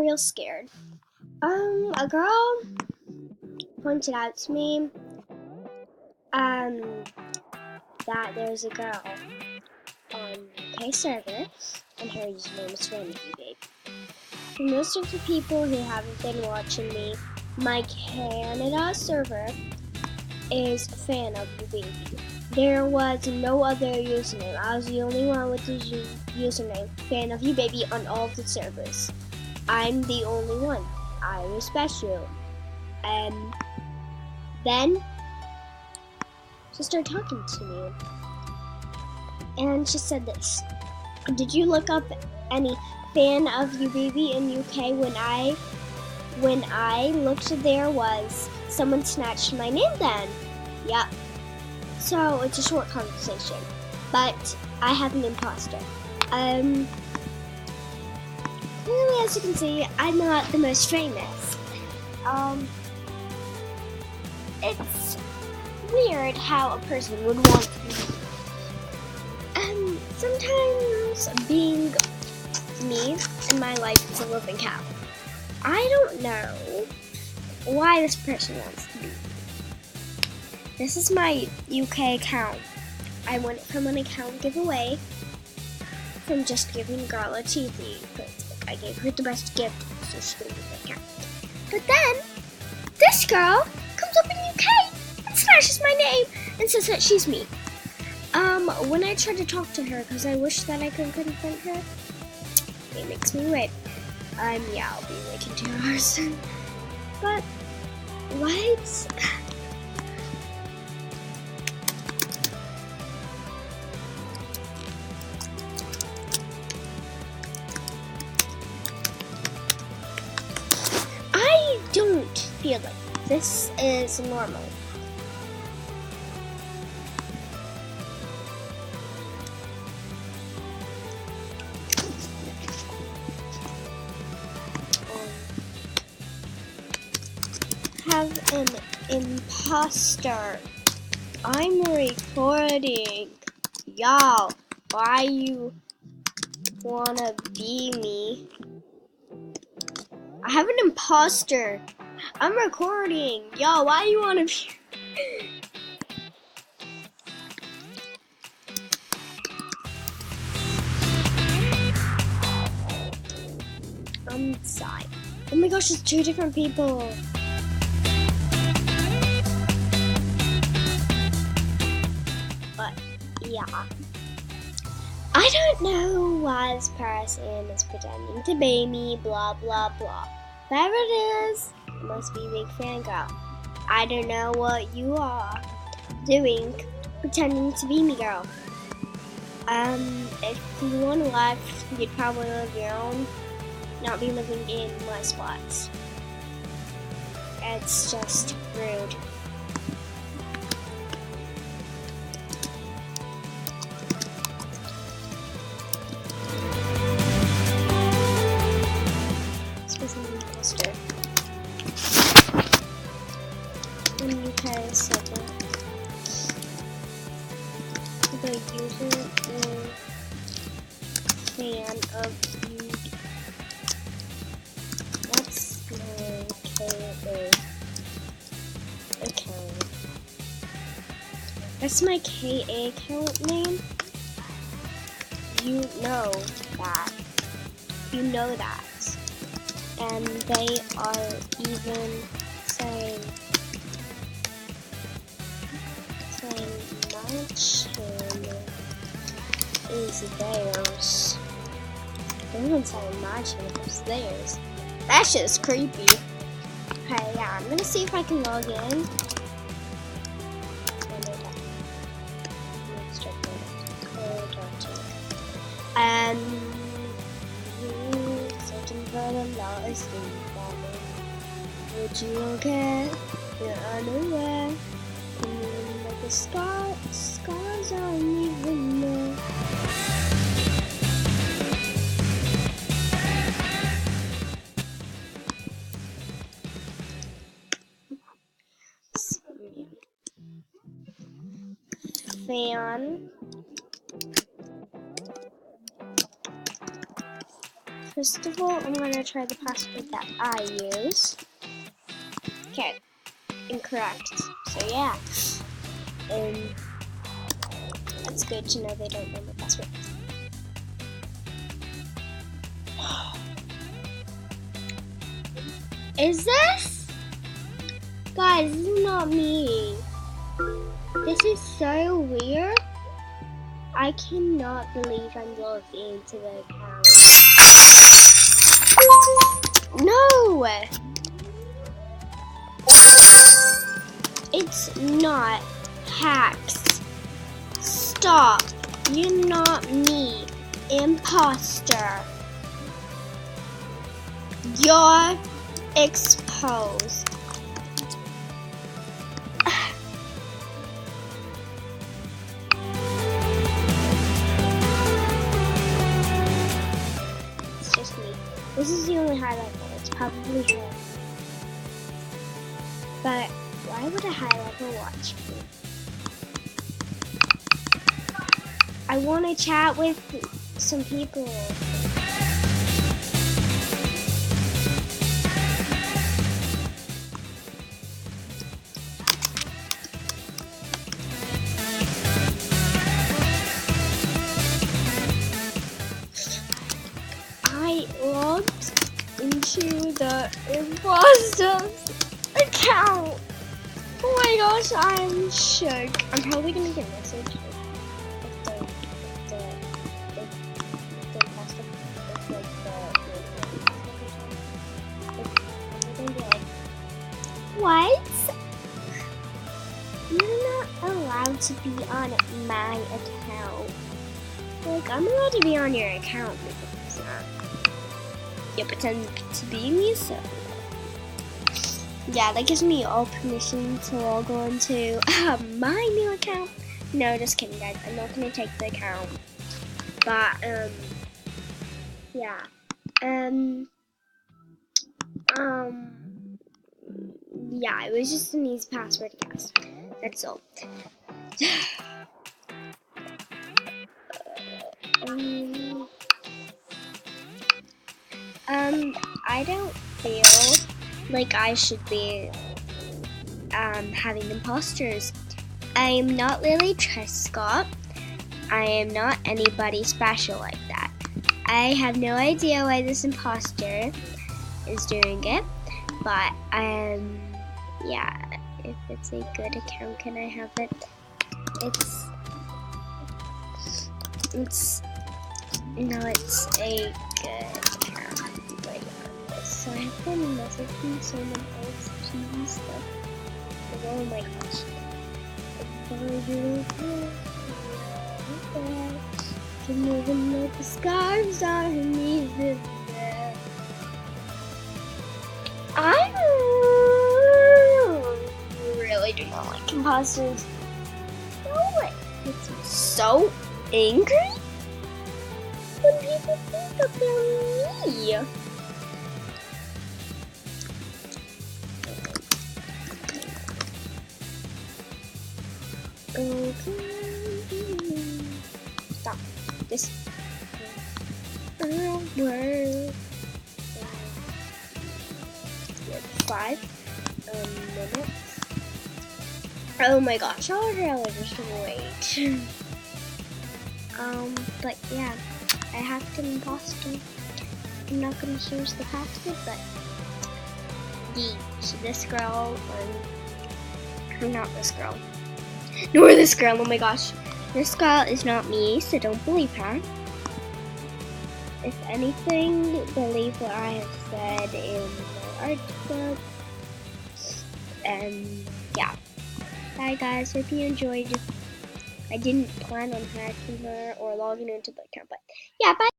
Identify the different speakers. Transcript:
Speaker 1: real scared. A girl pointed out to me, that there's a girl on UK server, and her username is Fan of You Baby. For most of the people who haven't been watching me, my Canada server is Fan of You Baby. There was no other username. I was the only one with the username Fan of You Baby on all of the servers. I'm the only one. I respect you. And then she started talking to me, and she said this: "Did you look up any Fan of You Baby in UK? When I looked, there was someone snatched my name then." Yep. So it's a short conversation, but I have an imposter. Clearly, as you can see, I'm not the most famous. It's weird how a person would want to be. Sometimes being me in my life is a living hell. I don't know why this person wants to be. This is my UK account. I won it from an account giveaway from just giving a girl a TV. I gave her the best gift, so she gave me the account. But then, this girl comes up in UK and smashes my name and says that she's me. When I tried to talk to her, because I wish that I could confront her, it makes me wait. Yeah, I'll be like in 2 hours. But, what? I don't feel like this is normal. Have an imposter. I'm recording. Y'all, why you wanna be me? I have an imposter. I'm recording. Y'all, why you wanna be? I'm inside. Oh my gosh, it's 2 different people. But yeah, I don't know why this person is pretending to be me, blah blah blah. Whatever it is, it must be a big fan girl. I don't know what you are doing, pretending to be me, girl. If you want to live, you'd probably live your own, not be living in my spots. It's just rude. This was an imposter. In UK server. The user is Fan of You. That's my KA account. That's my KA account name. You know that. You know that. And they are even saying my channel is theirs. They're even saying my channel is theirs. That shit is creepy. Okay, yeah, I'm gonna see if I can log in. And searching for the lost and would you okay? You're unaware. Like the scars I don't even know. Fan First of all, I'm gonna try the password that I use. Okay, incorrect. So yeah, that's good to know they don't know my password. Is this? Guys, this is not me. This is so weird. I cannot believe I'm logged into the account. No! It's not hacks. Stop. You're not me. Imposter. You're exposed. It's just me. This is the only high level. It's probably her. But why would a high level watch me? I want to chat with some people. I logged into the Imposter account. Oh my gosh, I'm shook. I'm probably gonna get a message if the imposter, if like I'm gonna be like, what? You're not allowed to be on my account. Like, I'm allowed to be on your account because you pretend to be me, so yeah, that gives me all permission to log on to my new account. No, just kidding, guys. I'm not gonna take the account, but yeah, yeah, it was just an easy password to guess. That's all. I don't feel like I should be having imposters. I am not Lily Trescott. I am not anybody special like that. I have no idea why this imposter is doing it, but yeah, if it's a good account, can I have it? It's a good account. Like, so I have been messaging someone else TV stuff. Oh my gosh. Can even know the scarves on me this day. I really do not like imposters. No, it's so angry when people think that they're me. Stop this. Word. 5 minutes. Oh my gosh, I'll really just wait. But yeah, I hacked an imposter. I'm not gonna choose the password, but so this girl, or not this girl, nor this girl, oh my gosh. This girl is not me, so don't believe her. If anything, believe what I have said in my article. And yeah. Bye guys, hope you enjoyed. I didn't plan on hacking her or logging into the account, but yeah, bye.